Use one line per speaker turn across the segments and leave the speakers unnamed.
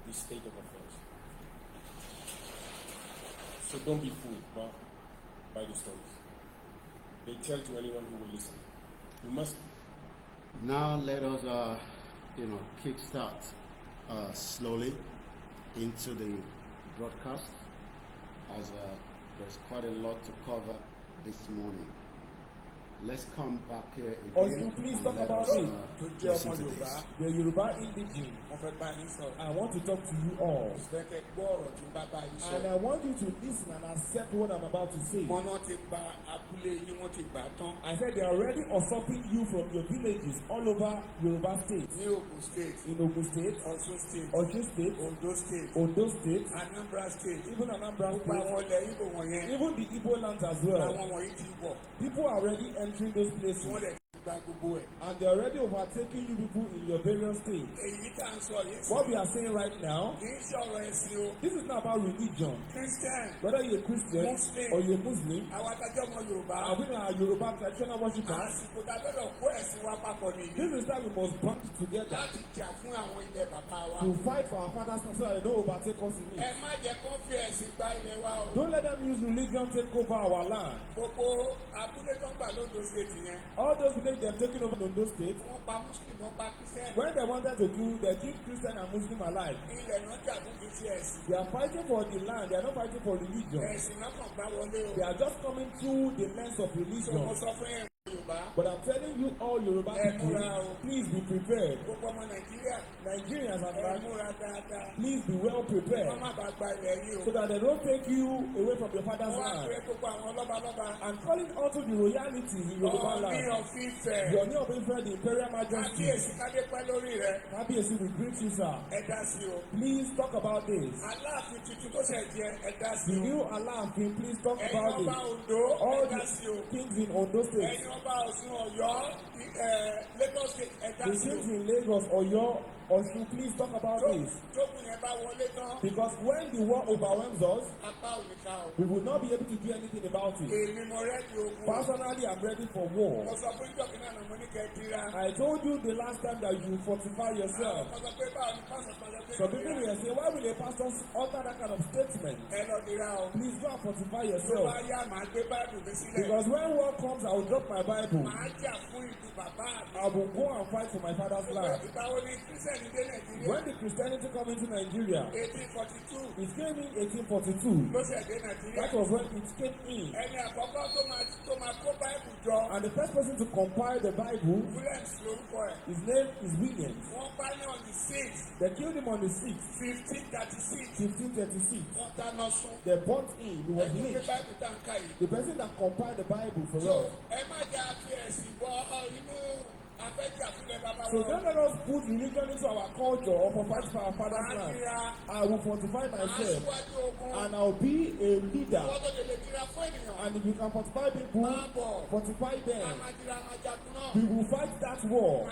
the state of affairs. So don't be fooled by the stories. They tell to anyone who will listen. You must.
Now let us, kickstart slowly into the broadcast, as there's quite a lot to cover this morning. Let's come back here again.
Also, please talk about it.
Listen to this.
The Yoruba indigene. I want to talk to you all. And I want you to listen and accept what I'm about to say. I said they are already usurping you from your villages all over Yoruba State. In Ogun State, Osun State, Ondo State,
Anambra State,
even Anambra State, even the Igbo lands as well. People are already entering those places. And they're already overtaking you people in your various states. What we are saying right now, this is not about religion. Whether you're a Christian or you're a Muslim, and we are Yoruba traditional worshippers, this is that we must band together to fight for our fathers so that they don't overtake us in it. Don't let them use religion to take over our land. All those villages they are taking over in those states, when they wanted to do, they keep Christian and Muslim alive. They are fighting for the land, they are not fighting for religion. They are just coming through the lens of religion. But I'm telling you all Yoruba people, please be prepared. Nigerians are like, please be well prepared so that they don't take you away from your father's land. And calling also the royalties in Yoruba land. Your new Ife, the Imperial Majesty. Kábíyèsí, we greet you, sir. Please talk about this. The new Aláàfin, please talk about it. All the kings in Ondo State. The kings in Lagos, Oyo, Osun, please talk about this. Because when the war overwhelms us, we will not be able to do anything about it. Personally, I'm ready for war. I told you the last time that you fortify yourself. So people will say, why will a pastor utter that kind of statement? Please go and fortify yourself. Because when war comes, I will drop my Bible. I will go and fight for my father's land. When the Christianity came into Nigeria, it came in 1842. That was when it came in. And the first person to compile the Bible, his name is William. They killed him on the 6th, 1536. They burnt him. He was lynched. The person that compiled the Bible for us. So don't let us put religion into our culture or fight for our father's land. I will fortify myself and I'll be a leader. And if you can fortify people, fortify them. We will fight that war.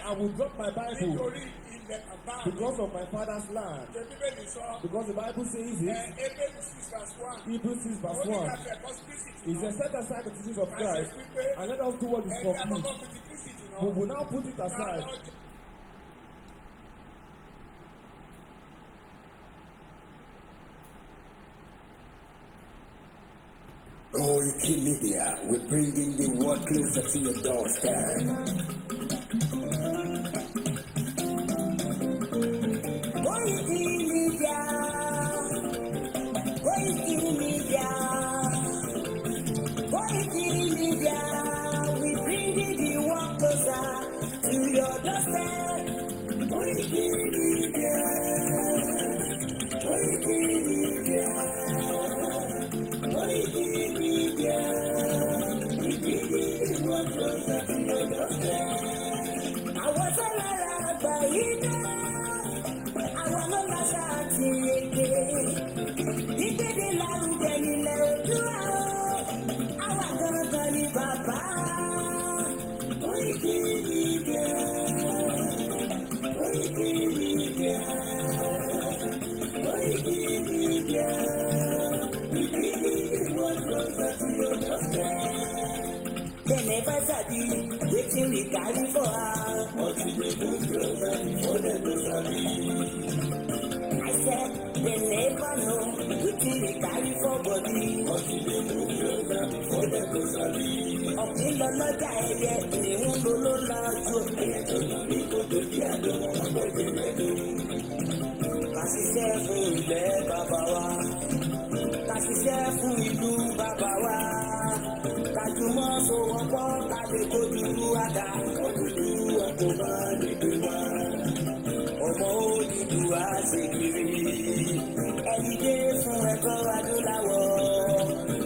I will drop my Bible because of my father's land. Because the Bible says it. Hebrews 6 verse 1. It says, set aside the teachings of Christ and let us do what is complete. We will now put it aside.
Koiki Media, we're bringing the world closer to your doorstep. Koiki Media, Koiki Media, Koiki Media, we bringing the world closer to your doorstep. Koiki Media, Koiki Media, Koiki Media, we bringing the world closer to your doorstep. I was a lot by you. Àwọn ọlọ́lá ṣáàtì èké ìgbéde lárugẹ nílẹ̀ Oòduà àwa gangan ni bàbá Koiki Media, Koiki Media, Koiki Media, we bring the world closer to your doorstep. They never sabi wetin we carry for her, but we dey move closer before dem go sabi. wetin dey carry for body. Ọ̀pìn lọ lọ́jà ẹyẹ, ìhun ló ló lájú. Ká ṣiṣẹ́ fún ilẹ̀ bàbá wa, ká ṣiṣẹ́ fún ìlú bàbá wa, ká jùmọ̀ sowọ́pọ̀ ká lè kojú àdá. Òdúdú ọkọ̀ bá lè gbé wá. Ọmọ òdúdú á ṣe kiri. Ẹni dé fún ẹ̀kọ́ adúláwọ̀.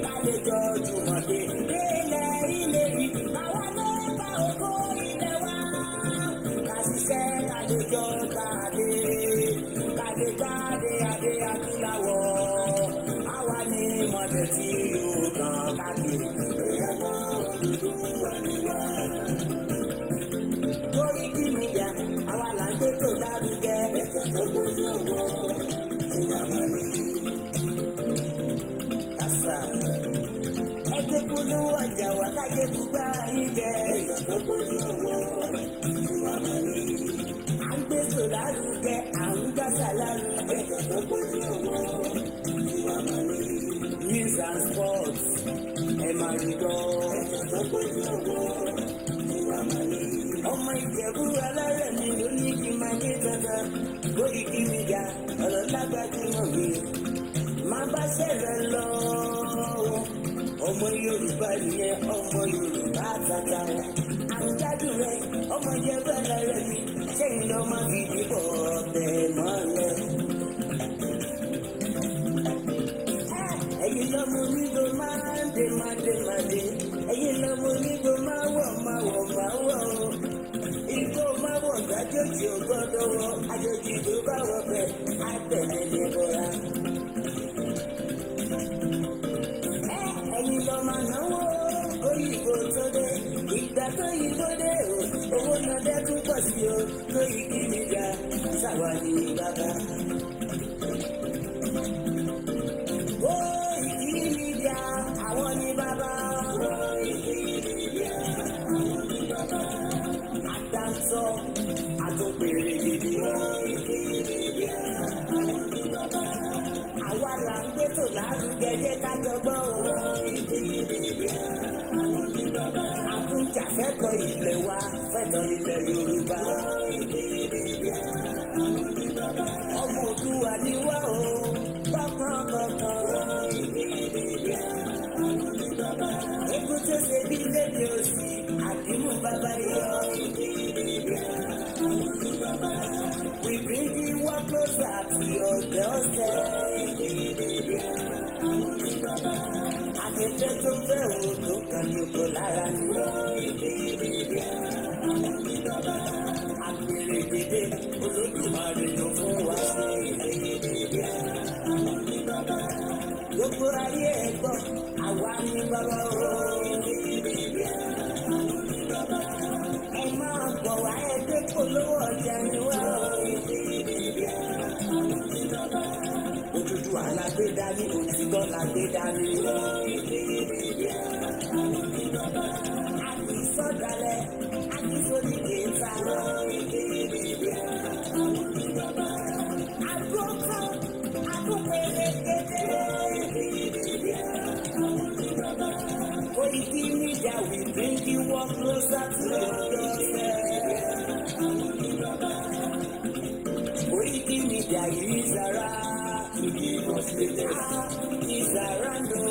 Ká lè jọ jùmọ̀ dé. Délẹ̀ ilé rí. Àwa ló bá ògo ilé wa. Ká ṣiṣẹ́ ká lè jọ káàdé. Ká lè jáde adé adúláwọ̀. Àwa ni mọ̀lẹ́ tí yóò kàn káàkiri. Ẹ̀yà òdúdú wà ní wá. Lórí kí mi yá, àwa là ń gbé tó lárugẹ. Kásá, ẹgbẹ́ polówó ọjà wà káyé gbúgbà yín jẹ. À ń gbé tó lárugẹ, à ń gbàsà lárugẹ. News and sports, ẹ máa rí lọ. Ọmọ Ìjẹ̀bú alárẹ̀ mi ló ní kí n máa ké dandan. Lórí kí mi ga, ọ̀rọ̀ lágbàdúmọ̀ mi. Máa bá ṣẹ̀rẹ̀ lọ. Ọmọ Yorùbá nìyẹn, ọmọ Yorùbá tata. Àrùjádùn rẹ̀, ọmọ Ìjẹ̀bú alárẹ̀ mi. Ṣé ìlọ máa fi dìbò ọ̀bẹ mọ́lẹ̀? Ẹ̀yin lọ́mọ onígbò máa ń dé máa dé máa dé. Ẹ̀yin lọ́mọ onígbò máa wọ̀ máa wọ̀ máa wọ̀ o. Ìgbó máa wọ̀ gbàjọ́jì ò gbọ́dọ̀ wọ̀. Àjòjì tó bá wọ̀ bẹ̀ á tẹ̀lé ní bọ́ra. Ẹ̀yin lọ́ máa náwó òyìnbó tó dé. Ìgbà tó yìnbó dé o. Owó náà dẹ́kun pọ̀ sí o. Lórí kí ni ga sáwà ní bàbá. Àwọn ní bàbá. Àdáńsọ àtòpèrè gidi. Àwa là ń gbé tò lárugẹ jẹ́ ká jọgbọ́n o. Àtúnjàfẹ́tọ̀ ilẹ̀ wa fẹ́tọ̀ ilẹ̀ Yorùbá. Ọmọ Òdùwà ni wá o. Èkúté ṣe bí lédè òsì, àdìmú bàbá yọ. We bring you one closer to your doorstep. Akẹ́kẹ́ tó fẹ́ o tó kàn ní kò lára ni. Àgbèrè dédé Olódùmarè ló fún wa ṣe. Gbogbo ayé ẹ̀gbọ́n, àwa ní bàbá o. Ẹ máa bọ̀ wá ẹgbẹ́ polówó ọjà ni wá o. Òdúdú alágbé dání, òtítọ́ lágbé dání. Àti sọ́dalẹ̀, àti sórí kẹta. Àgókò, àgópẹ̀lẹ̀ kéde. Koiki Media, we bring you one closer to your doorstep. Koiki Media is around. Is around, no.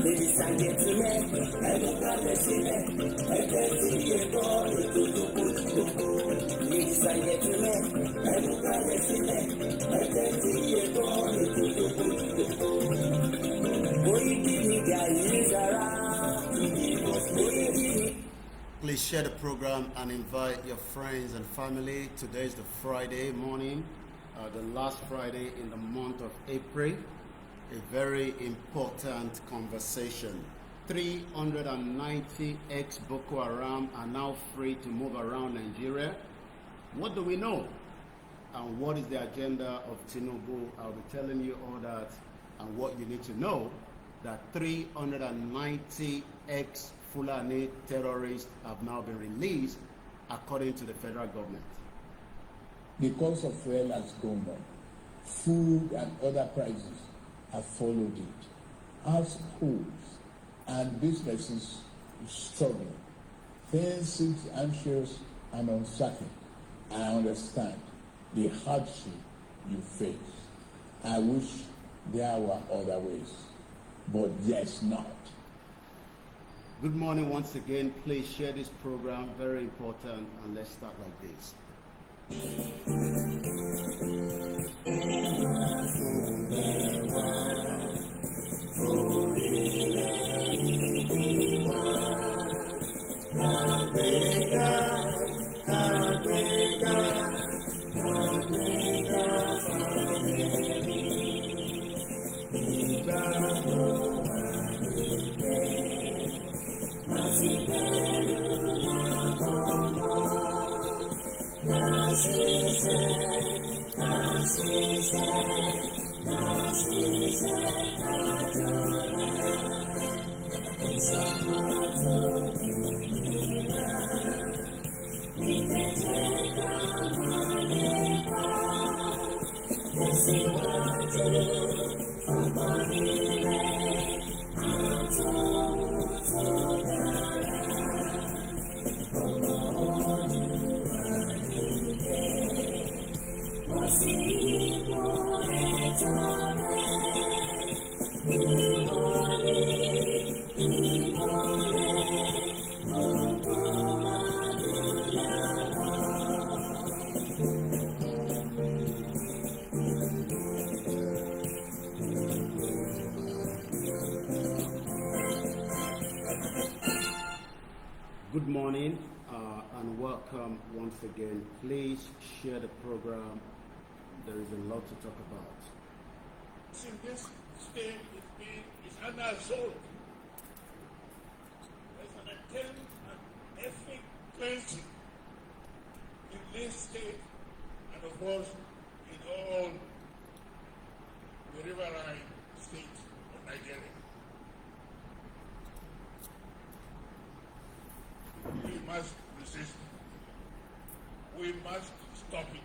Ladies and gentlemen, ladies and gentlemen,
Please share the program and invite your friends and family. Today is the Friday morning, the last Friday in the month of April. A very important conversation. 390 ex-Boko Haram are now free to move around Nigeria. What do we know? And what is the agenda of Tinubu? I'll be telling you all that and what you need to know, that 390 ex-Fulani terrorists have now been released according to the federal government.
Because of fuel has Gombe.
food and other prices have followed it. Households and businesses struggling. Things seem anxious and uncertain. I understand the hardship you face. I wish there were other ways, but there's not.
Good morning once again. Please share this program, very important, and let's start like this. Good morning and welcome once again. Please share the program. There is a lot to talk about.
In this state is under assault. There's an attempt at ethnic cleansing in this state and of course in all the riverine states of Nigeria. We must resist. We must stop it.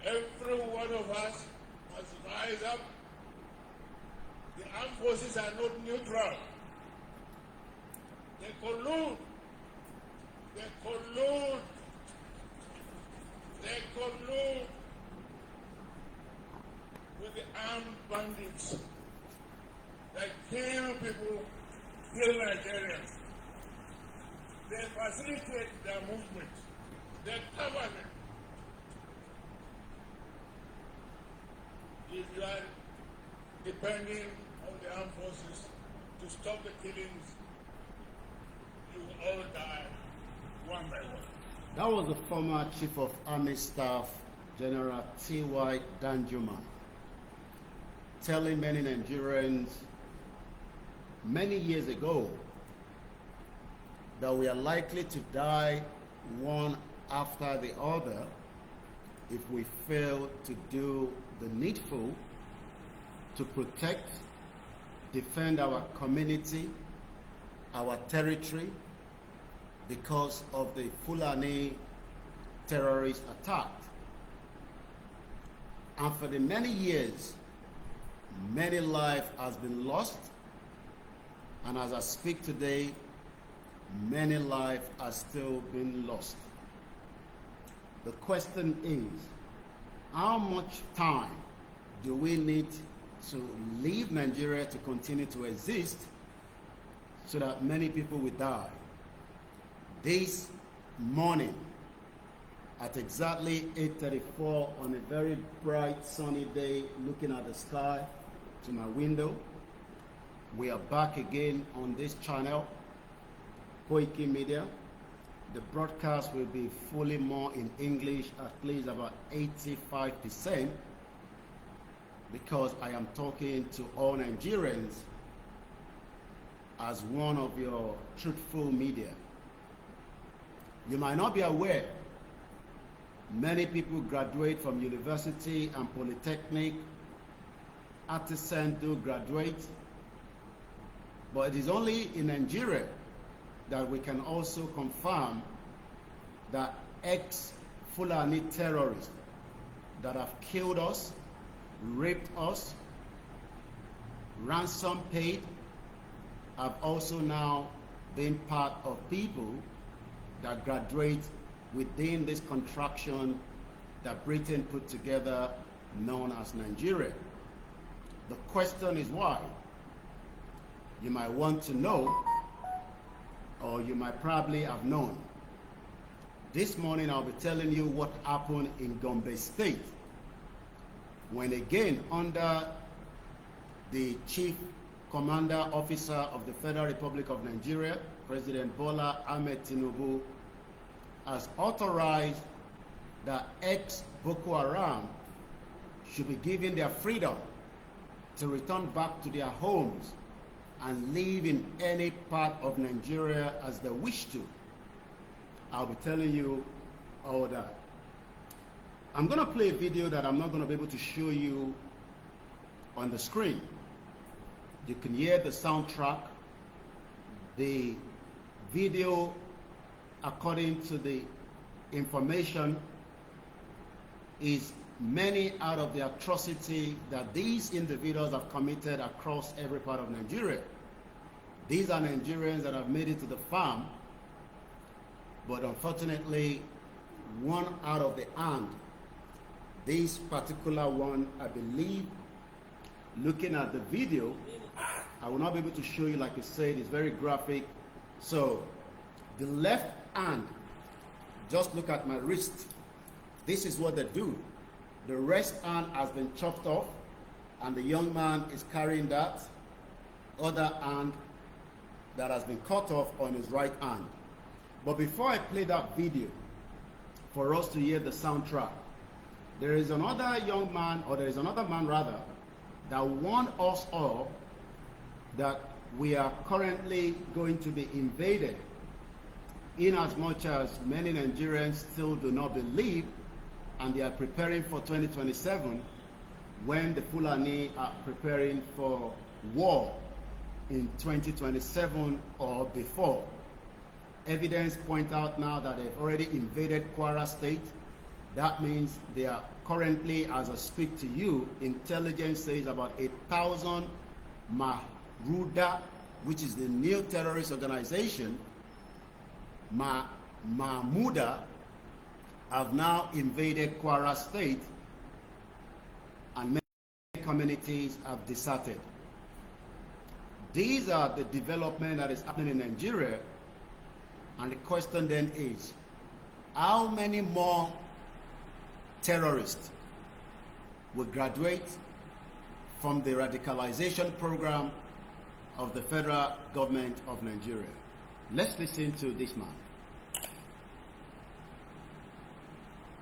Every one of us must rise up. The armed forces are not neutral. They collude. They collude. They collude with the armed bandits that kill people, kill Nigerians. They facilitate their movement. They cover them. If you are depending on the armed forces to stop the killings, you will all die one by one.
That was the former Chief of Army Staff, General T.Y. Danjuma, telling many Nigerians many years ago that we are likely to die one after the other if we fail to do the needful to protect, defend our community, our territory, because of the Fulani terrorist attack. And for the many years, many lives has been lost, and as I speak today, many lives are still being lost. The question is, how much time do we need to leave Nigeria to continue to exist so that many people will die? This morning, at exactly 8:34 on a very bright sunny day, looking at the sky to my window, we are back again on this channel, Koiki Media. The broadcast will be fully more in English, at least about 85%, because I am talking to all Nigerians as one of your truthful media. You might not be aware, many people graduate from university and polytechnic, artisans do graduate, but it is only in Nigeria that we can also confirm that ex-Fulani terrorists that have killed us, raped us, ransom paid, have also now been part of people that graduate within this contraction that Britain put together known as Nigeria. The question is why? You might want to know, or you might probably have known. This morning I'll be telling you what happened in Gombe State when, again, under the Chief Commander Officer of the Federal Republic of Nigeria, President Bola Ahmed Tinubu, has authorized that ex-Boko Haram should be given their freedom to return back to their homes and live in any part of Nigeria as they wish to. I'll be telling you all that. I'm going to play a video that I'm not going to be able to show you on the screen. You can hear the soundtrack. The video, according to the information, is many out of the atrocity that these individuals have committed across every part of Nigeria. These are Nigerians that have made it to the farm, but unfortunately, one out of the hand, this particular one, I believe, looking at the video, I will not be able to show you, like I said, it's very graphic. So, the left hand, just look at my wrist. This is what they do. The rest hand has been chopped off, and the young man is carrying that other hand that has been cut off on his right hand. But before I play that video, for us to hear the soundtrack, there is another young man, or there is another man rather, that warned us all that we are currently going to be invaded, in as much as many Nigerians still do not believe, and they are preparing for 2027 when the Fulani are preparing for war in 2027 or before. Evidence point out now that they've already invaded Kwara State. That means they are currently, as I speak to you, intelligence says about 8,000 Mahruda, which is the new terrorist organization, Mahmuda, have now invaded Kwara State, and many communities have deserted. These are the development that is happening in Nigeria, and the question then is, how many more terrorists will graduate from the radicalization program of the federal government of Nigeria? Let's listen to this man.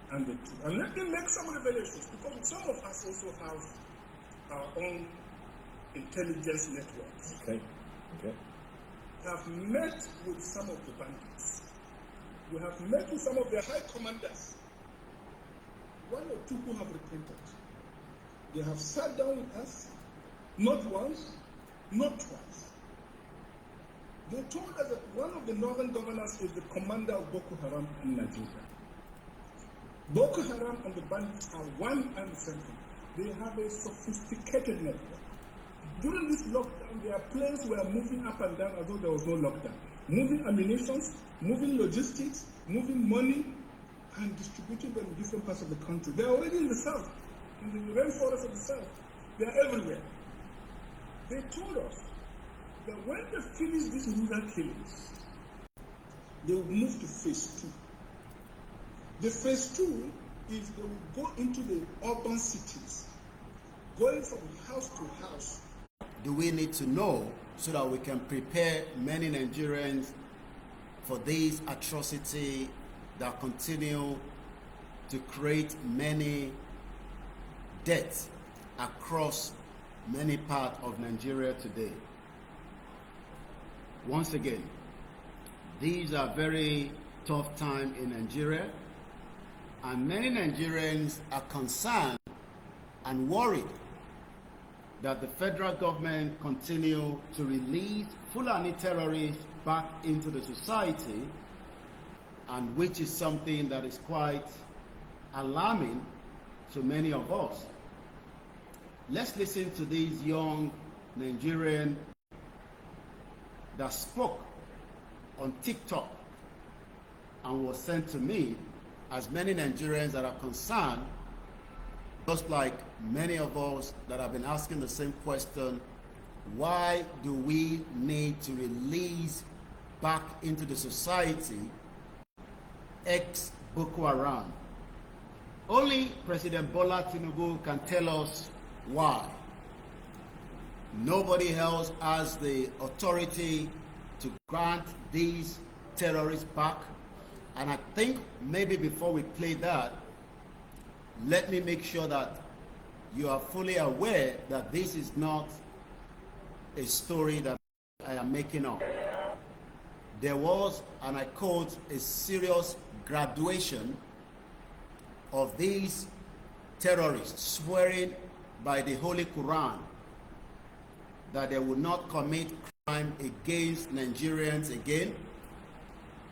And let me make some revelations, because some of us also have our own intelligence networks.
Okay.
Have met with some of the bandits. We have met with some of their high commanders. One or two who have repented. They have sat down with us, not once, not twice. They told us that one of the northern governors is the commander of Boko Haram in Nigeria. Boko Haram and the bandits are one and the same thing. They have a sophisticated network. During this lockdown, their planes were moving up and down as though there was no lockdown. Moving ammunition, moving logistics, moving money, and distributing them in different parts of the country. They are already in the south, in the rainforest of the south. They are everywhere. They told us that when they finish these rural killings, they will move to phase 2. The phase 2 is they will go into the urban cities, going from house to house.
Do we need to know so that we can prepare many Nigerians for this atrocity that continue to create many deaths across many parts of Nigeria today? Once again, these are very tough times in Nigeria, and many Nigerians are concerned and worried that the federal government continue to release Fulani terrorists back into the society, and which is something that is quite alarming to many of us. Let's listen to these young Nigerian that spoke on TikTok and was sent to me, as many Nigerians that are concerned, just like many of us that have been asking the same question: why do we need to release back into the society ex-Boko Haram? Only President Bola Tinubu can tell us why. Nobody else has the authority to grant these terrorists back. And I think maybe before we play that, let me make sure that you are fully aware that this is not a story that I am making up. There was, and I quote, a serious graduation of these terrorists swearing by the Holy Quran that they will not commit crime against Nigerians again,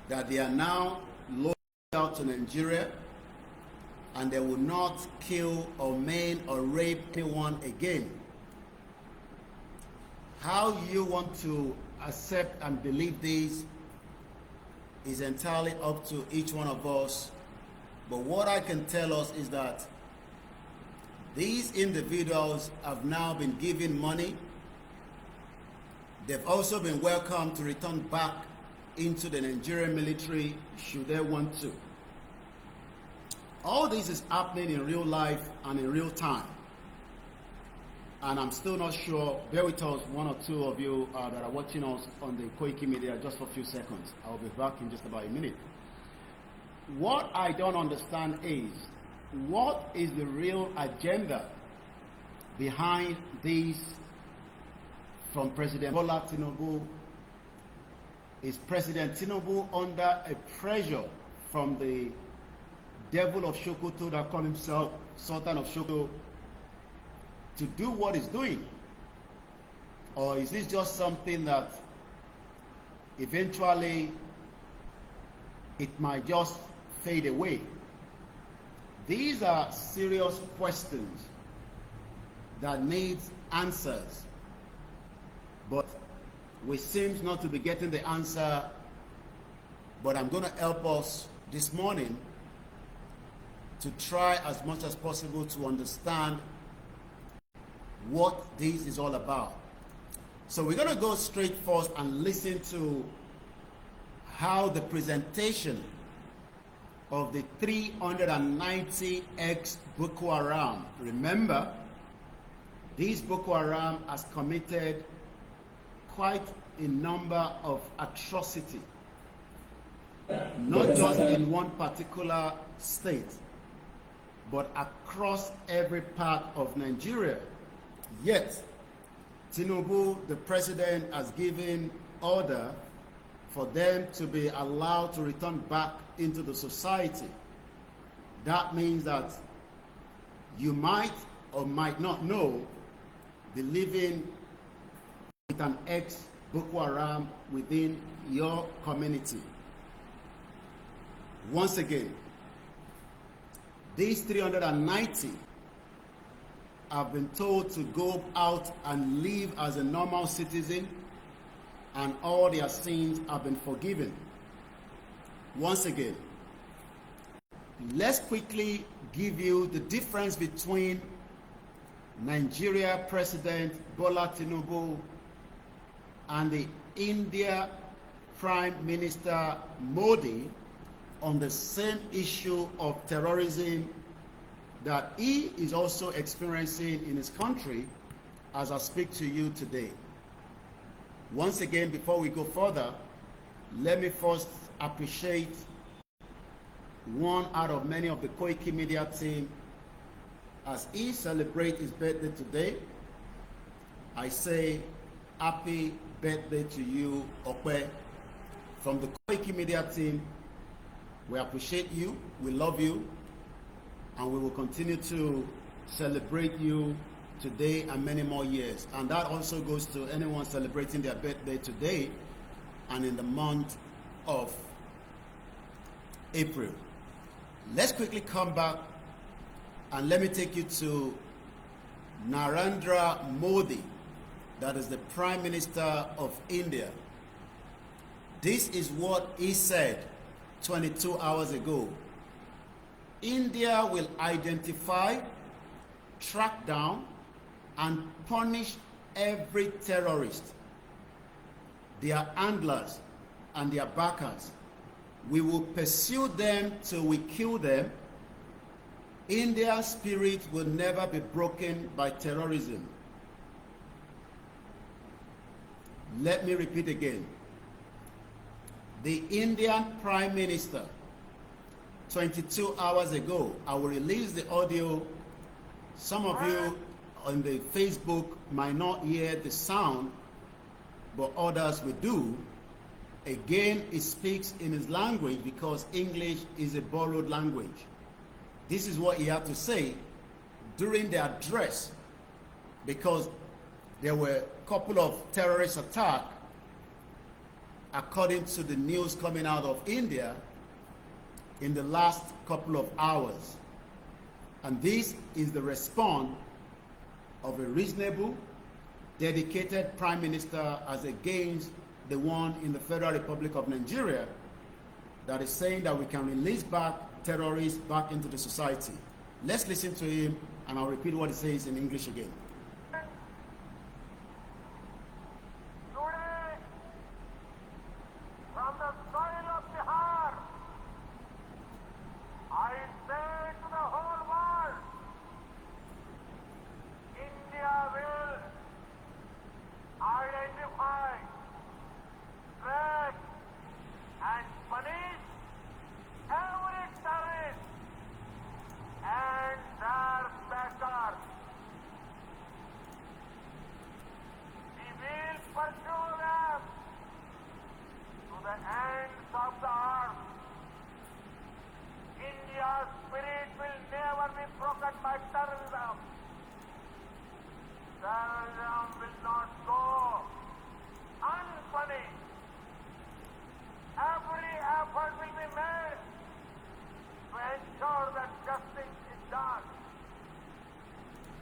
that they are now loyal to Nigeria, and they will not kill or maim or rape anyone again. How you want to accept and believe this is entirely up to each one of us. But what I can tell us is that these individuals have now been given money. They've also been welcomed to return back into the Nigerian military should they want to. All this is happening in real life and in real time. And I'm still not sure. Bear with us, one or two of you that are watching us on the Koiki Media, just for a few seconds. I'll be back in just about a minute. What I don't understand is, what is the real agenda behind these from President Bola Tinubu? Is President Tinubu under a pressure from the devil of Sokoto that call himself Sultan of Sokoto to do what he's doing? Or is this just something that eventually it might just fade away? These are serious questions that need answers, but we seem not to be getting the answer. But I'm going to help us this morning to try as much as possible to understand what this is all about. So we're going to go straight first and listen to how the presentation of the 390 ex-Boko Haram. Remember, this Boko Haram has committed quite a number of atrocities, not just in one particular state, but across every part of Nigeria. Yet, Tinubu, the president, has given order for them to be allowed to return back into the society. That means that you might or might not know the living with an ex-Boko Haram within your community. Once again, these 390 have been told to go out and live as a normal citizen, and all their sins have been forgiven. Once again, let's quickly give you the difference between Nigeria President Bola Tinubu and the India Prime Minister Modi on the same issue of terrorism that he is also experiencing in his country as I speak to you today. Once again, before we go further, let me first appreciate one out of many of the Koiki Media team. As he celebrates his birthday today, I say happy birthday to you, Okwe. From the Koiki Media team, we appreciate you, we love you, and we will continue to celebrate you today and many more years. And that also goes to anyone celebrating their birthday today and in the month of April. Let's quickly come back And let me take you to Narendra Modi, that is the Prime Minister of India. This is what he said 22 hours ago. India will identify, track down, and punish every terrorist, their handlers, and their backers. We will pursue them till we kill them. India's spirit will never be broken by terrorism. Let me repeat again. The Indian Prime Minister, 22 hours ago, I will release the audio. Some of you on the Facebook might not hear the sound, but others will do. Again, he speaks in his language because English is a borrowed language. This is what he had to say during the address, because there were a couple of terrorist attacks, according to the news coming out of India, in the last couple of hours. And this is the response of a reasonable, dedicated Prime Minister as against the one in the Federal Republic of Nigeria that is saying that we can release back terrorists back into the society. Let's listen to him, and I'll repeat what he says in English again.
Today, from the soil of Bihar, I say to the whole world, India will identify, track, and punish every terrorist and their backers. We will pursue them to the ends of the earth. India's spirit will never be broken by terrorism. Terrorism will not go unpunished. Every effort will be made to ensure that justice is done.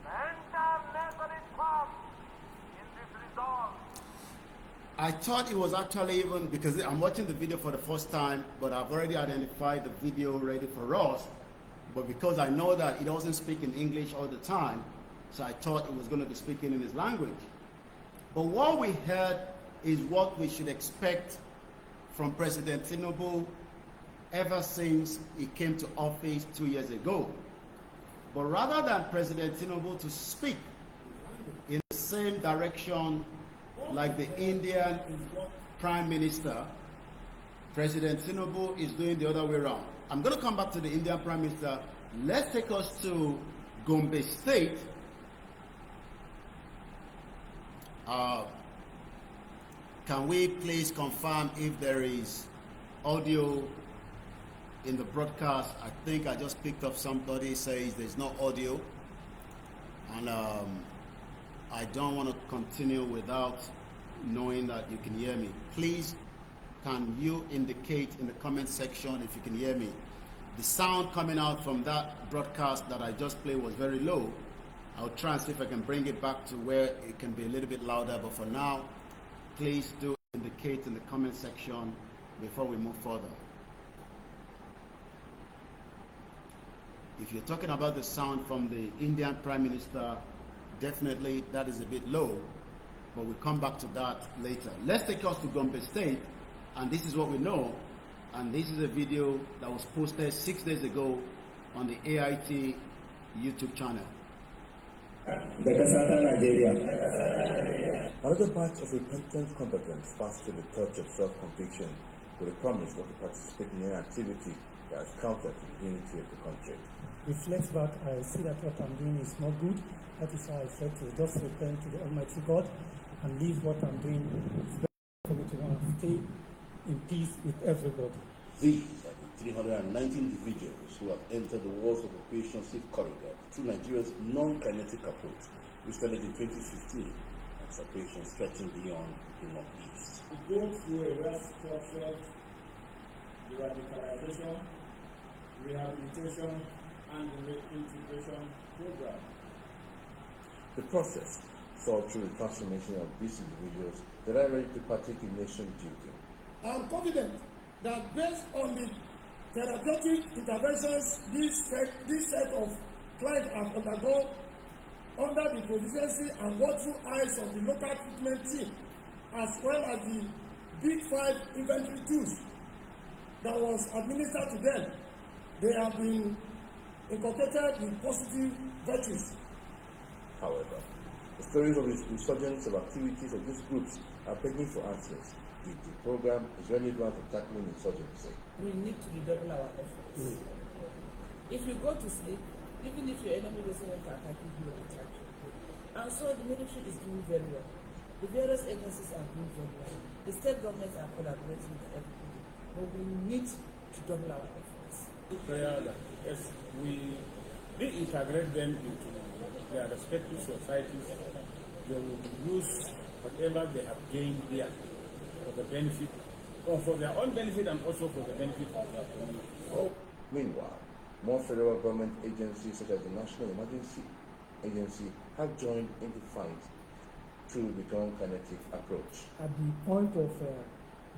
The entire nation is firm in this resolve.
I thought it was actually even, because I'm watching the video for the first time, but I've already identified the video ready for us. But because I know that he doesn't speak in English all the time, so I thought he was going to be speaking in his language. But what we heard is what we should expect from President Tinubu ever since he came to office 2 years ago. But rather than President Tinubu to speak in the same direction like the Indian Prime Minister, President Tinubu is doing the other way around. I'm going to come back to the Indian Prime Minister. Let's take us to Gombe State. Can we please confirm if there is audio in the broadcast? I think I just picked up somebody says there's no audio, and I don't want to continue without knowing that you can hear me. Please, can you indicate in the comment section if you can hear me? The sound coming out from that broadcast that I just played was very low. I'll try and see if I can bring it back to where it can be a little bit louder, but for now, please do indicate in the comment section before we move further. If you're talking about the sound from the Indian Prime Minister, definitely that is a bit low, but we'll come back to that later. Let's take us to Gombe State, and this is what we know, and this is a video that was posted 6 days ago on the AIT YouTube channel.
Another batch of repentant combatants passed to the touch of self-conviction with a promise not to participate in any activity that has counter to the unity of the country.
Reflect back, I see that what I'm doing is not good. That is why I said to just repent to the Almighty God and leave what I'm doing. It's better for me to want to stay in peace with everybody.
These are the 390 individuals who have entered the walls of Operation Safe Corridor through Nigeria's non-kinetic approach, which started in 2015, and operations stretching beyond the northeast.
We go through a well-structured de-radicalisation, rehabilitation, and the reintegration program.
The process saw through the transformation of these individuals that are ready to partake in nation building.
I am confident that based on the therapeutic interventions this set of clients have undergone under the proficiency and watchful eyes of the local treatment team, as well as the Big 5 inventory tools that was administered to them, they have been inculcated with positive virtues.
However, the stories of the resurgence of activities of these groups are begging for answers. If the program is relevant for tackling insurgency,
we need to redouble our efforts. If you go to sleep, even if your enemy doesn't want to attack you, he will attack you. And so the military is doing very well. The various agencies are doing very well. The state governments are collaborating with everybody. But we need to double our efforts.
Prayer that as we reintegrate them into their respective societies, they will use whatever they have gained here for the benefit, or for their own benefit and also for the benefit of their community.
Meanwhile, more federal government agencies such as the National Emergency Agency have joined in the fight through the non-kinetic approach.
At the point of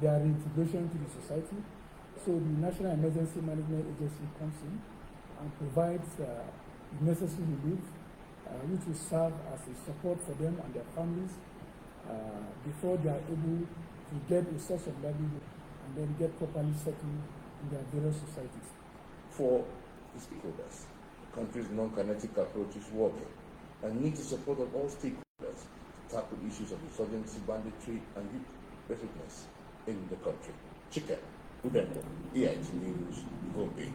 their reintegration to the society, so the National Emergency Management Agency comes in and provides the necessary relief, which will serve as a support for them and their families before they are able to get a source of livelihood and then get properly settled in their various societies.
For the stakeholders, the country's non-kinetic approach is working and needs the support of all stakeholders to tackle issues of insurgency, banditry, and youth restlessness in the country. Chicken, Udembo, EIT News, Gombe.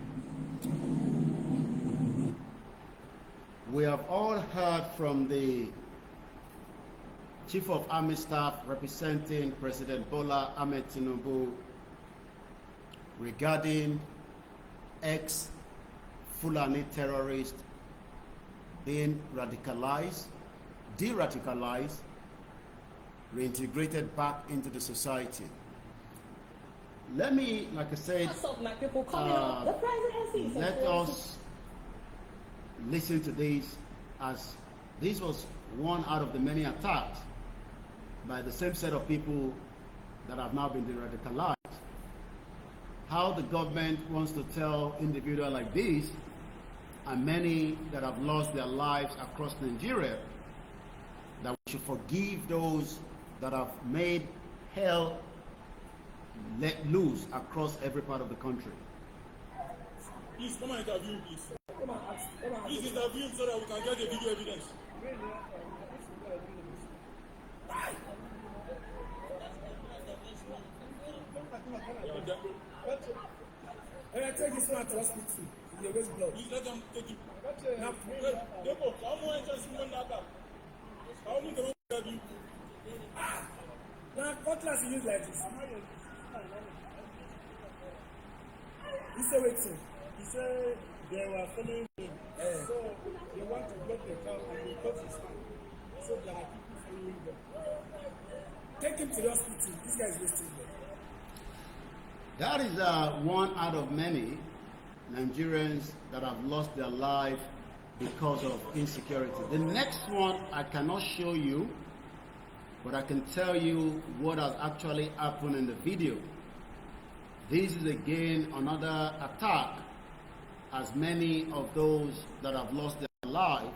We have all heard from the Chief of Army Staff representing President Bola Ahmed Tinubu regarding ex-Fulani terrorists being radicalized, de-radicalized, reintegrated back into the society. Let me, like I said, let us listen to this, as this was one out of the many attacks by the same set of people that have now been de-radicalized. How the government wants to tell individuals like this, and many that have lost their lives across Nigeria, that we should forgive those that have made hell let loose across every part of the country.
Please come and interview, please. Please interview him so that we can get the video evidence.
Take this man to hospital. Your waist blood.
Please let them take it. Now, Debo, how much is one that? How much can you?
Now, cutlass you use like this. He said, waiting.
He said they were following him. So they want to block the car and they cut his hand. So there are people following them.
Take him to the hospital. This guy is wasting blood.
That is one out of many Nigerians that have lost their life because of insecurity. The next one I cannot show you, but I can tell you what has actually happened in the video. This is again another attack, as many of those that have lost their life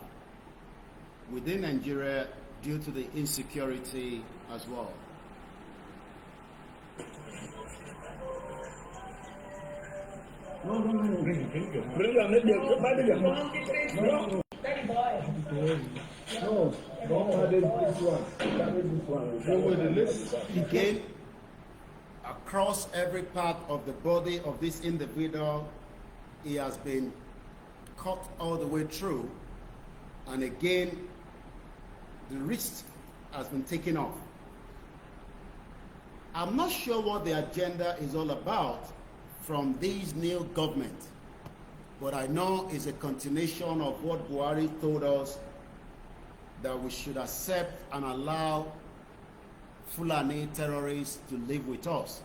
within Nigeria due to the insecurity as well.
No.
Again, across every part of the body of this individual, he has been cut all the way through, and again, the wrist has been taken off. I'm not sure what the agenda is all about from this new government, but I know it's a continuation of what Buhari told us, that we should accept and allow Fulani terrorists to live with us.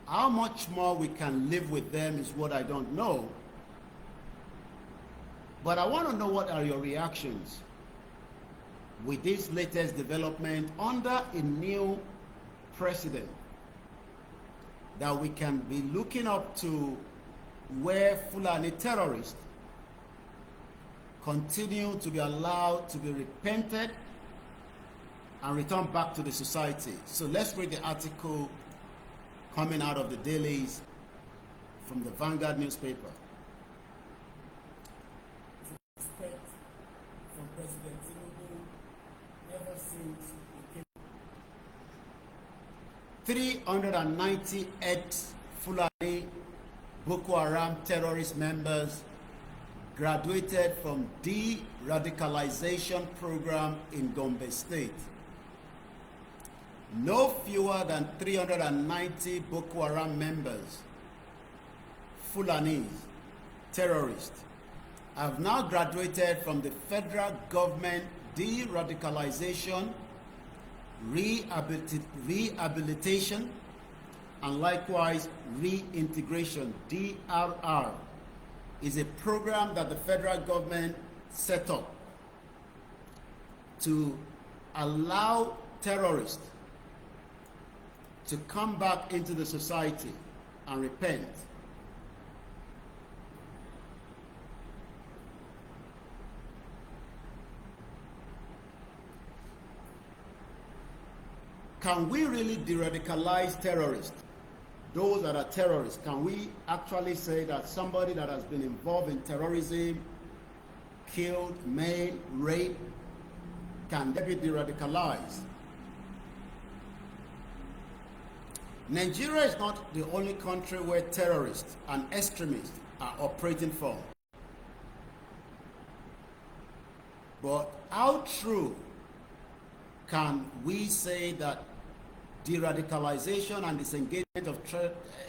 How much more we can live with them is what I don't know, But I want to know, what are your reactions with this latest development under a new president, that we can be looking up to, where Fulani terrorists continue to be allowed to be repented and returned back to the society. So let's read the article coming out of the dailies from the Vanguard newspaper.
Respect from President Tinubu ever since he came.
390 ex-Fulani Boko Haram terrorist members graduated from de-radicalization program in Gombe State. No fewer than 390 Boko Haram members, Fulanis, terrorists, have now graduated from the federal government de-radicalization, rehabilitation, and likewise reintegration. DRR is a program that the federal government set up to allow terrorists to come back into the society and repent. Can we really de-radicalize terrorists? Those that are terrorists, can we actually say that somebody that has been involved in terrorism, killed, maimed, raped, can they be de-radicalized? Nigeria is not the only country where terrorists and extremists are operating from. But how true can we say that de-radicalization and disengagement of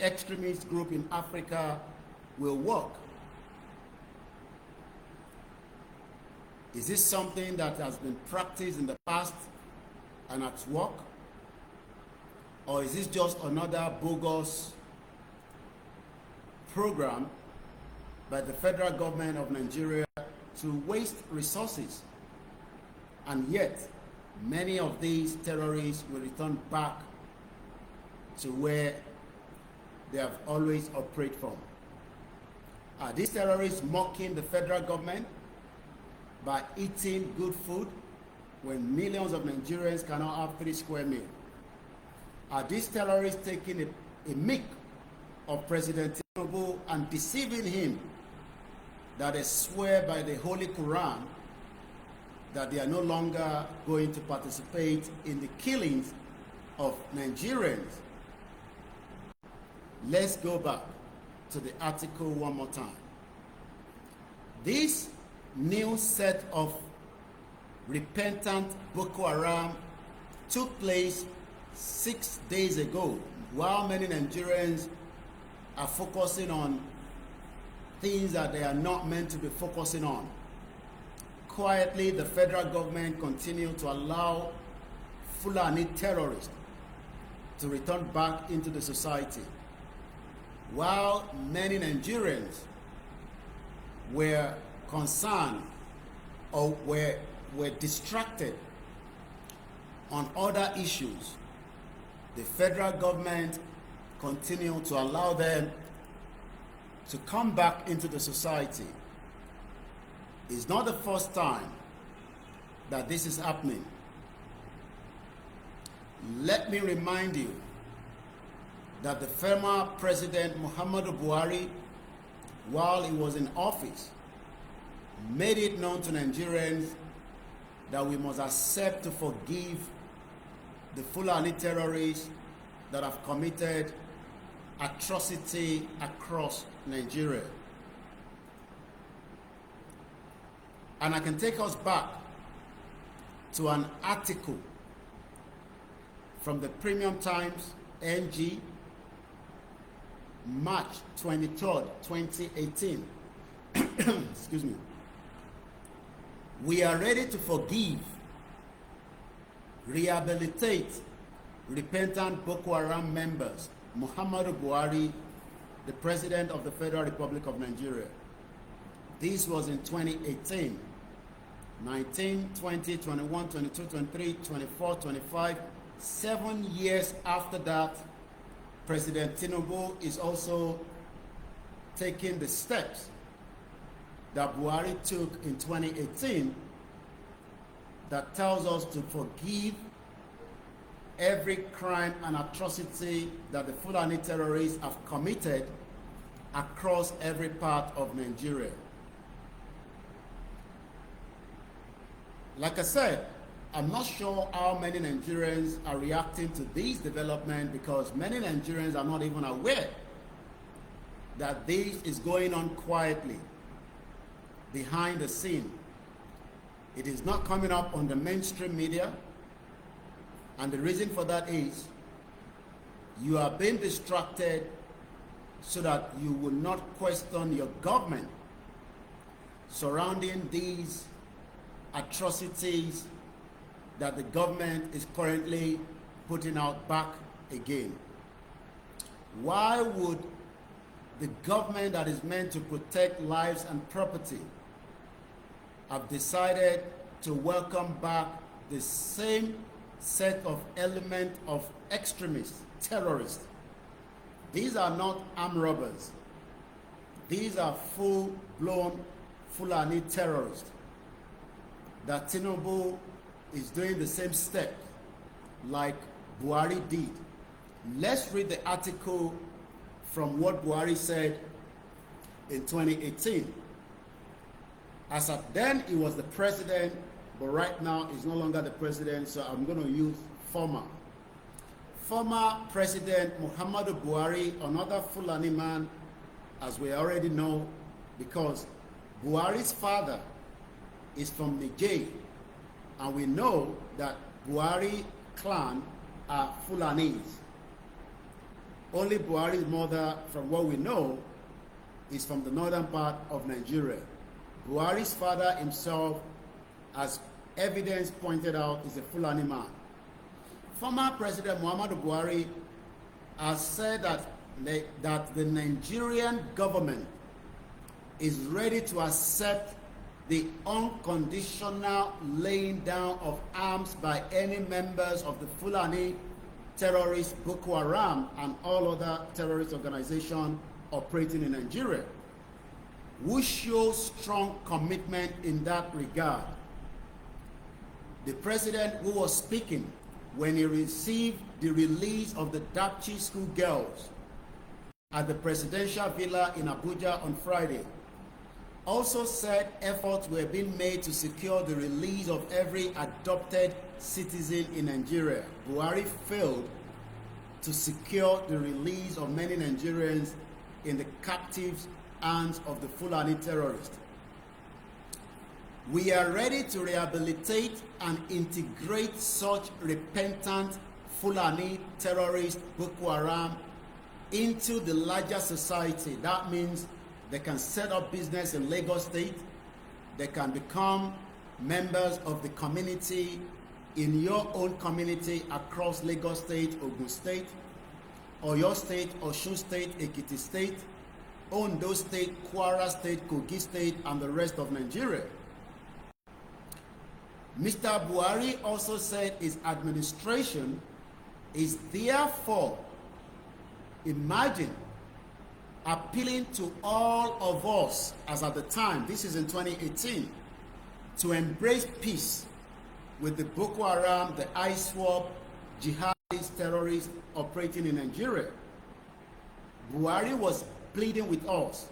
extremist group in Africa will work? Is this something that has been practiced in the past and at work? Or is this just another bogus program by the federal government of Nigeria to waste resources? And yet, many of these terrorists will return back to where they have always operated from. Are these terrorists mocking the federal government by eating good food when millions of Nigerians cannot have 3 square meals? Are these terrorists taking a mick of President Tinubu and deceiving him that they swear by the Holy Quran that they are no longer going to participate in the killings of Nigerians? Let's go back to the article one more time. This new set of repentant Boko Haram took place 6 days ago, while many Nigerians are focusing on things that they are not meant to be focusing on. Quietly, the federal government continued to allow Fulani terrorists to return back into the society, while many Nigerians were concerned or were distracted on other issues. The federal government continued to allow them to come back into the society. It's not the first time that this is happening. Let me remind you that the former President Muhammadu Buhari, while he was in office, made it known to Nigerians that we must accept to forgive the Fulani terrorists that have committed atrocity across Nigeria. And I can take us back to an article from the Premium Times, NG, March 23rd, 2018. Excuse me. We are ready to forgive, rehabilitate repentant Boko Haram members, Muhammadu Buhari, the President of the Federal Republic of Nigeria. This was in 2018. 19, 20, 21, 22, 23, 24, 25. 7 years after that, President Tinubu is also taking the steps that Buhari took in 2018 that tells us to forgive every crime and atrocity that the Fulani terrorists have committed across every part of Nigeria. Like I said, I'm not sure how many Nigerians are reacting to this development because many Nigerians are not even aware that this is going on quietly behind the scene. It is not coming up on the mainstream media, and the reason for that is you are being distracted so that you will not question your government surrounding these atrocities that the government is currently putting out back again. Why would the government that is meant to protect lives and property have decided to welcome back the same set of elements of extremists, terrorists? These are not armed robbers. These are full-blown Fulani terrorists that Tinubu is doing the same step like Buhari did. Let's read the article from what Buhari said in 2018. As at then, he was the president, but right now he's no longer the president, so I'm going to use former. Former President Muhammadu Buhari, another Fulani man, as we already know, because Buhari's father is from Niger, and we know that Buhari clan are Fulanis. Only Buhari's mother, from what we know, is from the northern part of Nigeria. Buhari's father himself, as evidence pointed out, is a Fulani man. Former President Muhammadu Buhari has said that the Nigerian government is ready to accept the unconditional laying down of arms by any members of the Fulani terrorist Boko Haram and all other terrorist organizations operating in Nigeria. We show strong commitment in that regard. The president who was speaking when he received the release of the Dapchi school girls at the presidential villa in Abuja on Friday also said efforts were being made to secure the release of every adopted citizen in Nigeria. Buhari failed to secure the release of many Nigerians in the captive hands of the Fulani terrorists. We are ready to rehabilitate and integrate such repentant Fulani terrorist Boko Haram into the larger society. That means they can set up business in Lagos State. They can become members of the community in your own community across Lagos State, Ogun State, Oyo State, Osun State, Ekiti State, Ondo State, Kwara State, Kogi State, and the rest of Nigeria. Mr. Buhari also said his administration is therefore, imagine, appealing to all of us, as at the time, this is in 2018, to embrace peace with the Boko Haram, the ISWAP, jihadist terrorists operating in Nigeria. Buhari was pleading with us,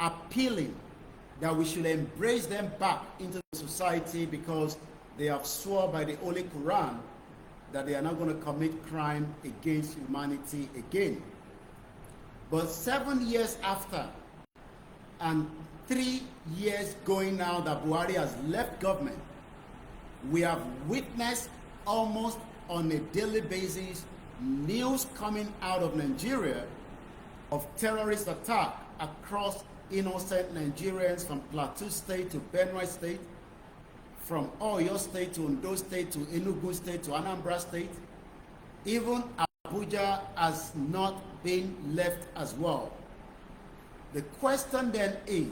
appealing that we should embrace them back into the society because they have sworn by the Holy Quran that they are not going to commit crime against humanity again. But 7 years after, and 3 years going now that Buhari has left government, we have witnessed almost on a daily basis news coming out of Nigeria of terrorist attack across innocent Nigerians from Plateau State to Benue State, from Oyo State to Ondo State to Enugu State to Anambra State. Even Abuja has not been left as well. The question then is,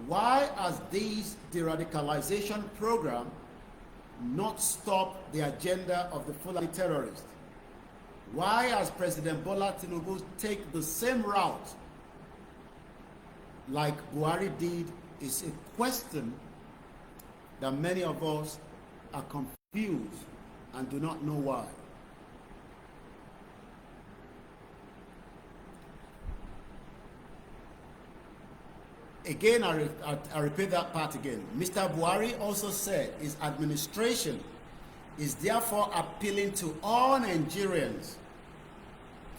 Why has this de-radicalization program not stopped the agenda of the Fulani terrorists? Why has President Bola Tinubu take the same route like Buhari did is a question that many of us are confused and do not know why. Again, I repeat that part again. Mr. Buhari also said his administration is therefore appealing to all Nigerians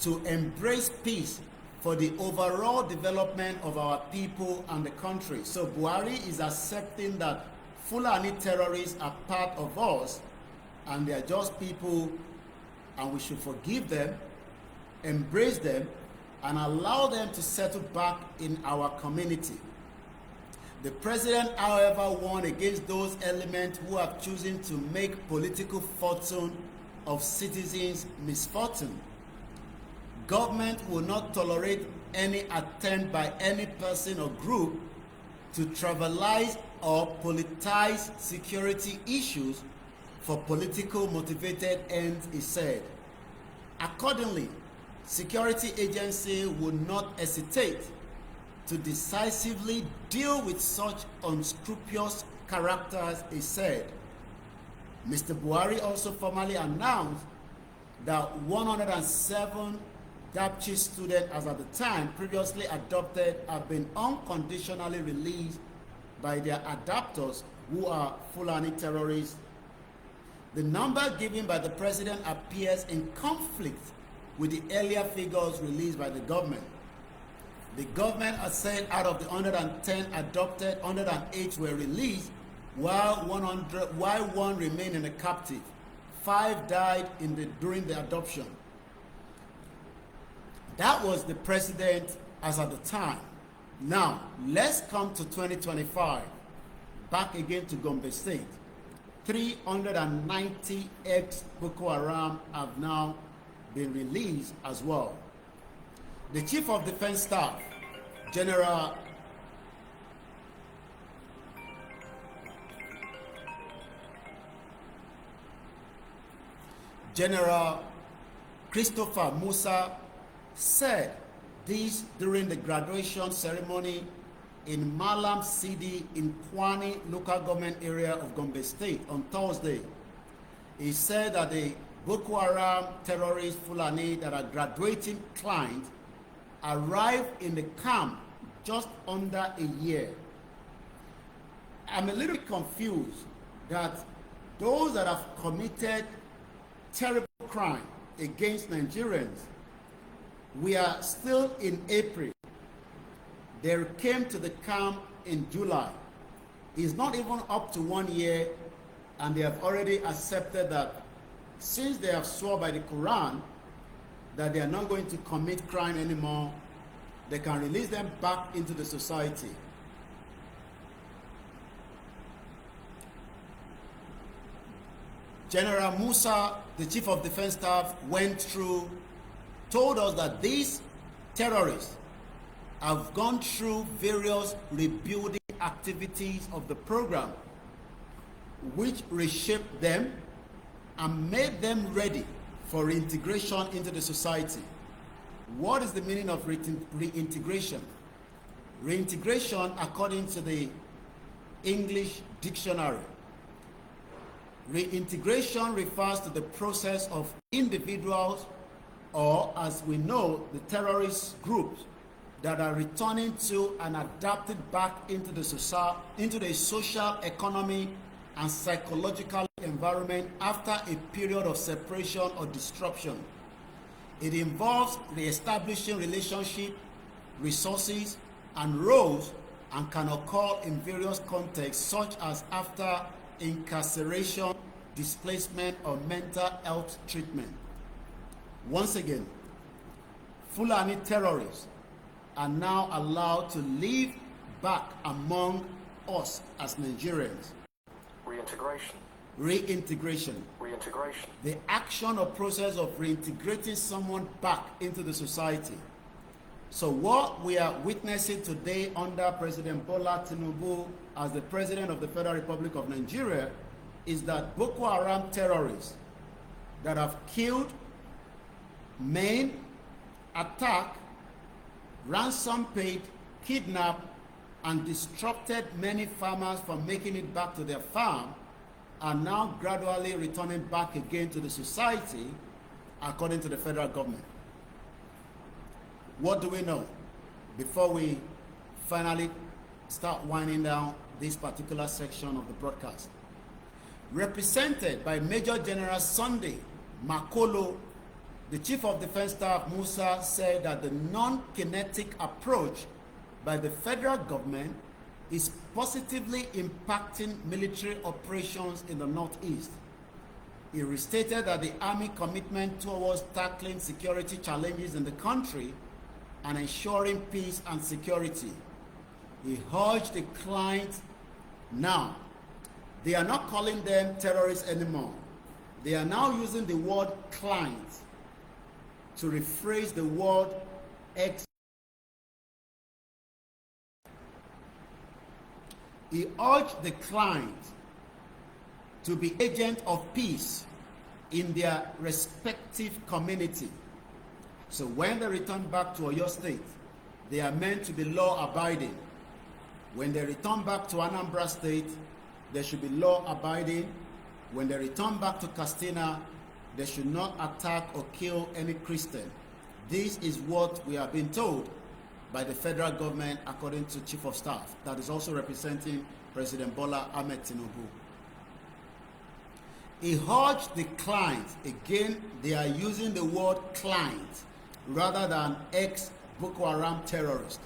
to embrace peace for the overall development of our people and the country. So Buhari is accepting that Fulani terrorists are part of us and they are just people and we should forgive them, embrace them, and allow them to settle back in our community. The president, however, warned against those elements who have chosen to make political fortune of citizens' misfortune. Government will not tolerate any attempt by any person or group to trivialize or politicize security issues for political motivated ends, he said. Accordingly, security agencies will not hesitate to decisively deal with such unscrupulous characters, he said. Mr. Buhari also formally announced that 107 DAPCHI students, as at the time previously adopted, have been unconditionally released by their adopters who are Fulani terrorists. The number given by the president appears in conflict with the earlier figures released by the government. The government has said out of the 110 adopted, 108 were released, while one remained in a captive. 5 died during the adoption. That was the president as at the time. Now, let's come to 2025. Back again to Gombe State. 390 ex-Boko Haram have now been released as well. The Chief of Defense Staff, General Christopher Musa said this during the graduation ceremony in Malam Sidi in Kwani local government area of Gombe State on Thursday. He said that the Boko Haram terrorist Fulani that are graduating clients arrived in the camp just under a year. I'm a little confused that those that have committed terrible crime against Nigerians, we are still in April. They came to the camp in July. It's not even up to 1 year, and they have already accepted that since they have sworn by the Quran that they are not going to commit crime anymore, they can release them back into the society. General Musa, the Chief of Defense Staff, told us that these terrorists have gone through various rebuilding activities of the program, which reshaped them and made them ready for reintegration into the society. What is the meaning of reintegration? Reintegration, according to the English dictionary, reintegration refers to the process of individuals, or as we know, the terrorist groups that are returning to and adapted back into the social, economic, and psychological environment after a period of separation or disruption. It involves re-establishing relationships, resources, and roles, and can occur in various contexts, such as after incarceration, displacement, or mental health treatment. Once again, Fulani terrorists are now allowed to live back among us as Nigerians. Reintegration. The action or process of reintegrating someone back into the society. So what we are witnessing today under President Bola Tinubu as the President of the Federal Republic of Nigeria is that Boko Haram terrorists that have killed, maimed, attacked, ransom paid, kidnapped, and disrupted many farmers from making it back to their farm are now gradually returning back again to the society, according to the federal government. What do we know before we finally start winding down this particular section of the broadcast? Represented by Major General Sunday Makolo, the Chief of Defense Staff Musa said that the non-kinetic approach by the federal government is positively impacting military operations in the Northeast. He restated that the Army commitment towards tackling security challenges in the country and ensuring peace and security. He urged the client now. They are not calling them terrorists anymore. They are now using the word client to rephrase the word ex. He urged the client to be agent of peace in their respective community. So when they return back to Oyo State, they are meant to be law-abiding. When they return back to Anambra State, they should be law-abiding. When they return back to Katsina, they should not attack or kill any Christian. This is what we have been told by the federal government, according to Chief of Staff, that is also representing President Bola Ahmed Tinubu. He urged the client, again, they are using the word client rather than ex-Boko Haram terrorist.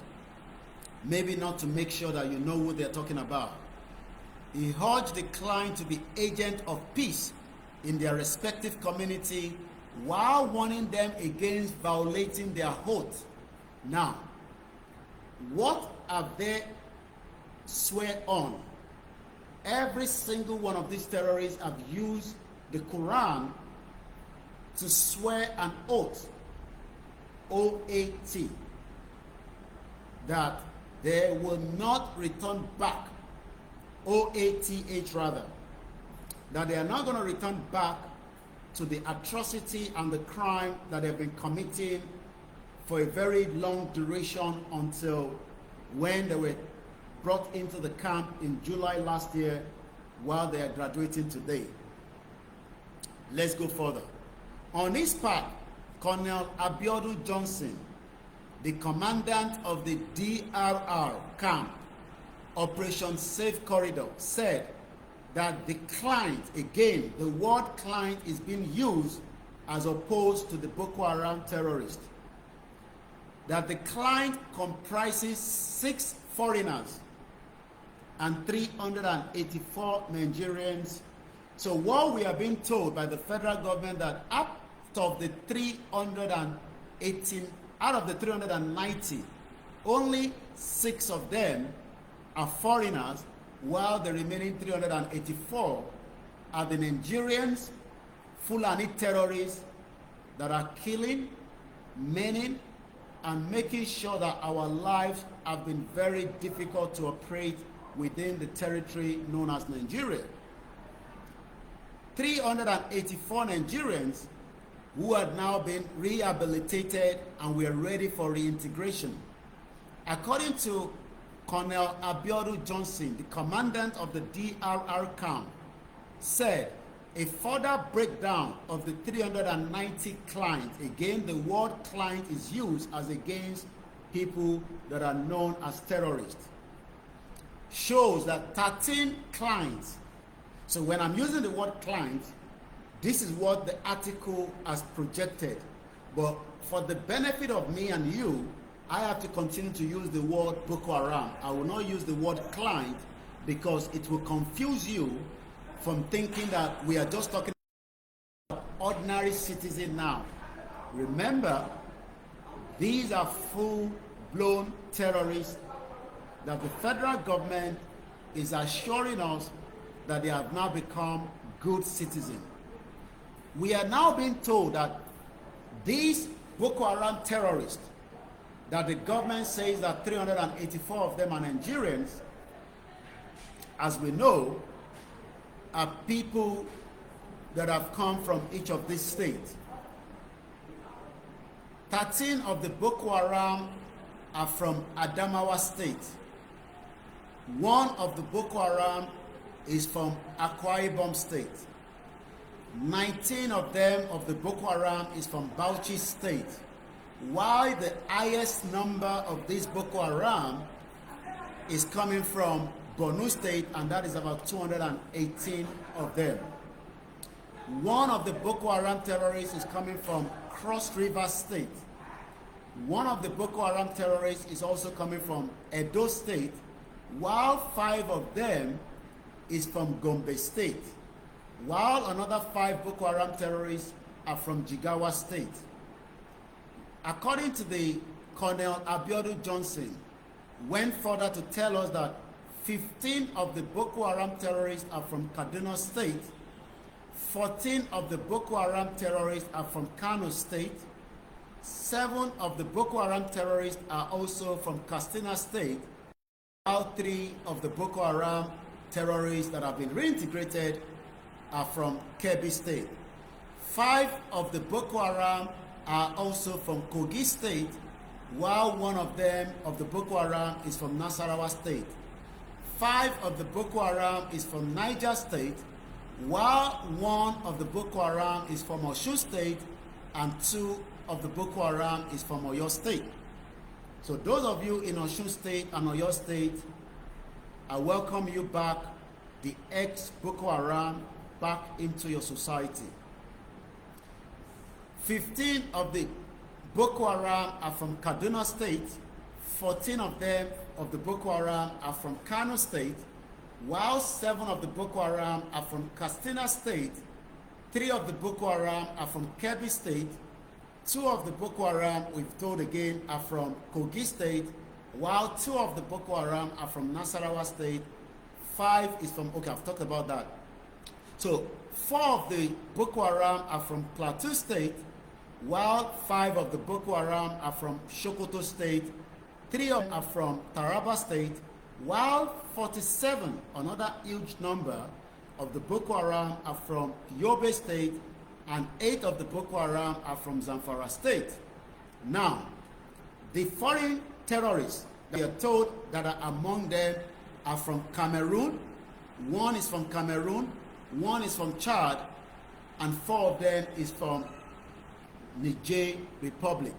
Maybe not to make sure that you know who they're talking about. He urged the client to be agent of peace in their respective community while warning them against violating their oath. Now, what have they swear on? Every single one of these terrorists have used the Quran to swear an oath, OAT, that they will not return back, OATH rather, that they are not going to return back to the atrocity and the crime that they've been committing for a very long duration until when they were brought into the camp in July last year while they are graduating today. Let's go further. On his part, Colonel Abiodun Johnson, the commandant of the DRR camp, Operation Safe Corridor, said that the client, again, the word client is being used as opposed to the Boko Haram terrorist, that the client comprises 6 foreigners and 384 Nigerians. So what we are being told by the federal government that out of the 390, only 6 of them are foreigners, while the remaining 384 are the Nigerians, Fulani terrorists that are killing, maiming, and making sure that our lives have been very difficult to operate within the territory known as Nigeria. 384 Nigerians who had now been rehabilitated and were ready for reintegration. According to Colonel Abiodun Johnson, the commandant of the DRR camp, said a further breakdown of the 390 clients, again the word client is used as against people that are known as terrorists, shows that 13 clients. So when I'm using the word client, this is what the article has projected. But for the benefit of me and you, I have to continue to use the word Boko Haram. I will not use the word client because it will confuse you from thinking that we are just talking about ordinary citizens now. Remember, these are full-blown terrorists that the federal government is assuring us that they have now become good citizens. We are now being told that these Boko Haram terrorists that the government says that 384 of them are Nigerians, as we know, are people that have come from each of these states. 13 of the Boko Haram are from Adamawa State. One of the Boko Haram is from Akwa Ibom State. 19 of them of the Boko Haram is from Bauchi State. While the highest number of these Boko Haram is coming from Borno State, and that is about 218 of them. One of the Boko Haram terrorists is coming from Cross River State. One of the Boko Haram terrorists is also coming from Edo State, while 5 of them is from Gombe State, while another 5 Boko Haram terrorists are from Jigawa State. According to the Colonel Abiodun Johnson, went further to tell us that 15 of the Boko Haram terrorists are from Kaduna State, 14 of the Boko Haram terrorists are from Kano State, 7 of the Boko Haram terrorists are also from Katsina State, while 3 of the Boko Haram terrorists that have been reintegrated are from Kebbi State. 5 of the Boko Haram are also from Kogi State, while 1 of them of the Boko Haram is from Nasarawa State. 5 of the Boko Haram is from Niger State, while 1 of the Boko Haram is from Osun State, and 2 of the Boko Haram is from Oyo State. So those of you in Osun State and Oyo State, I welcome you back, the ex-Boko Haram, back into your society. 15 of the Boko Haram are from Kaduna State, 14 of them of the Boko Haram are from Kano State, while 7 of the Boko Haram are from Katsina State, 3 of the Boko Haram are from Kebbi State, 2 of the Boko Haram, we've told again, are from Kogi State, while 2 of the Boko Haram are from Nasarawa State, 5 is from, okay, I've talked about that. So 4 of the Boko Haram are from Plateau State, while 5 of the Boko Haram are from Sokoto State, 3 of them are from Taraba State, while 47, another huge number, of the Boko Haram are from Yobe State, and 8 of the Boko Haram are from Zamfara State. Now, the foreign terrorists that we are told that are among them are from Cameroon. 1 is from Cameroon, 1 is from Chad, and 4 of them is from Niger Republic.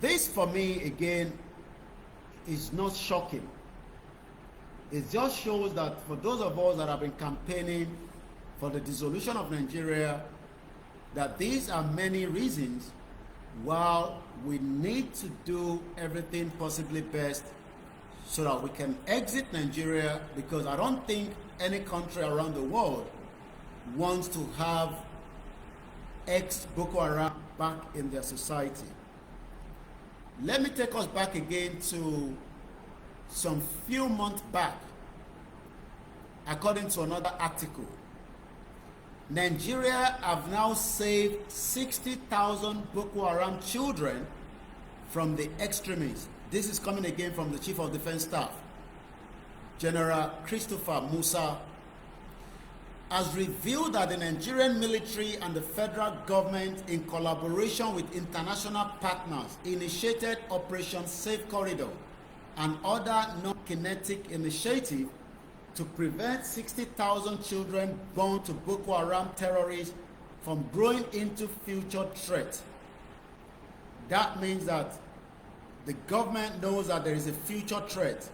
This, for me, again, is not shocking. It just shows that for those of us that have been campaigning for the dissolution of Nigeria, that these are many reasons why we need to do everything possibly best so that we can exit Nigeria, because I don't think any country around the world wants to have ex-Boko Haram back in their society. Let me take us back again to some few months back. According to another article, Nigeria have now saved 60,000 Boko Haram children from the extremists. This is coming again from the Chief of Defense Staff, General Christopher Musa, has revealed that the Nigerian military and the federal government, in collaboration with international partners, initiated Operation Safe Corridor and other non-kinetic initiatives to prevent 60,000 children born to Boko Haram terrorists from growing into future threats. That means that the government knows that there is a future threat.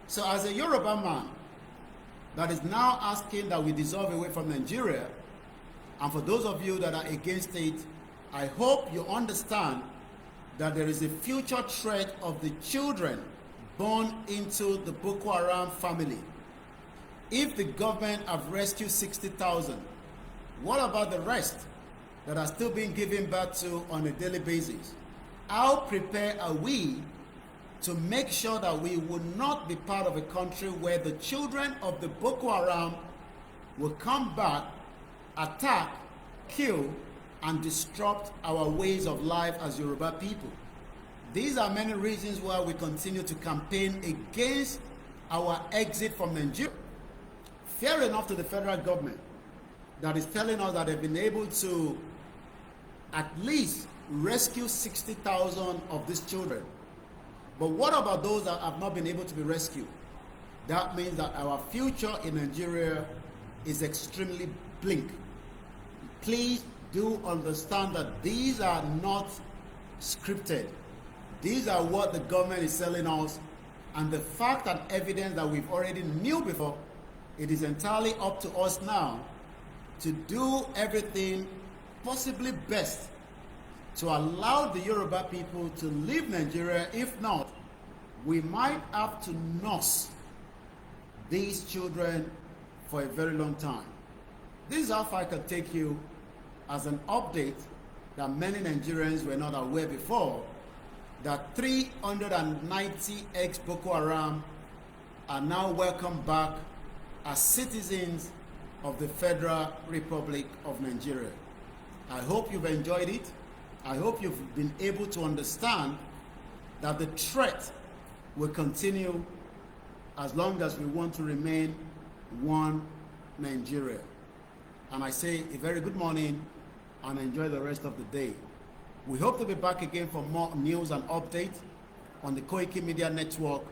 So as a Yoruba man that is now asking that we dissolve away from Nigeria, and for those of you that are against it, I hope you understand that there is a future threat of the children born into the Boko Haram family. If the government have rescued 60,000, what about the rest that are still being given birth to on a daily basis? How prepared are we to make sure that we will not be part of a country where the children of the Boko Haram will come back attack, kill, and disrupt our ways of life as Yoruba people. These are many reasons why we continue to campaign against our exit from Nigeria. Fair enough to the federal government that is telling us that they've been able to at least rescue 60,000 of these children. But what about those that have not been able to be rescued? That means that our future in Nigeria is extremely bleak. Please do understand that these are not scripted. These are what the government is selling us, and the fact and evidence that we've already knew before, it is entirely up to us now to do everything possibly best to allow the Yoruba people to leave Nigeria. If not, we might have to nurse these children for a very long time. This is how far I can take you as an update that many Nigerians were not aware before, that 390 ex-Boko Haram are now welcome back as citizens of the Federal Republic of Nigeria. I hope you've enjoyed it. I hope you've been able to understand that the threat will continue as long as we want to remain one Nigeria. And I say a very good morning and enjoy the rest of the day. We hope to be back again for more news and updates on the Koiki Media Network.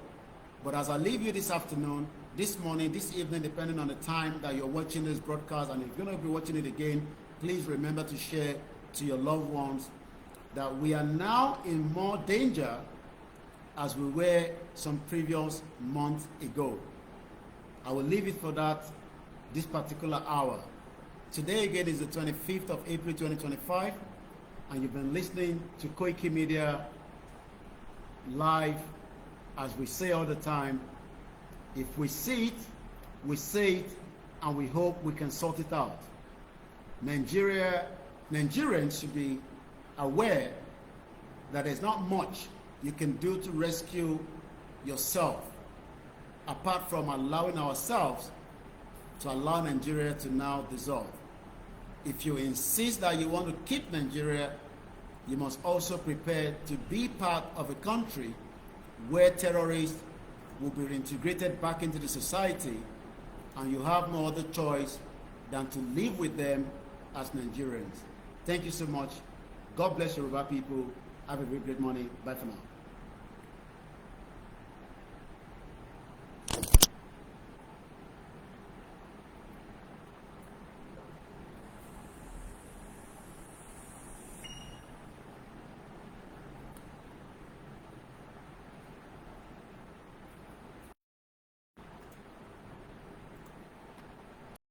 But as I leave you this afternoon, this morning, this evening, depending on the time that you're watching this broadcast, and if you're going to be watching it again, please remember to share to your loved ones that we are now in more danger as we were some previous months ago. I will leave it for that this particular hour. Today again is the 25th of April 2025, and you've been listening to Koiki Media Live. As we say all the time, if we see it, we say it, and we hope we can sort it out. Nigerians should be aware that there's not much you can do to rescue yourself, apart from allowing ourselves to allow Nigeria to now dissolve. If you insist that you want to keep Nigeria, you must also prepare to be part of a country where terrorists will be reintegrated back into the society, and you have no other choice than to live with them as Nigerians. Thank you so much. God bless Yoruba people. Have a very great morning. Bye for now.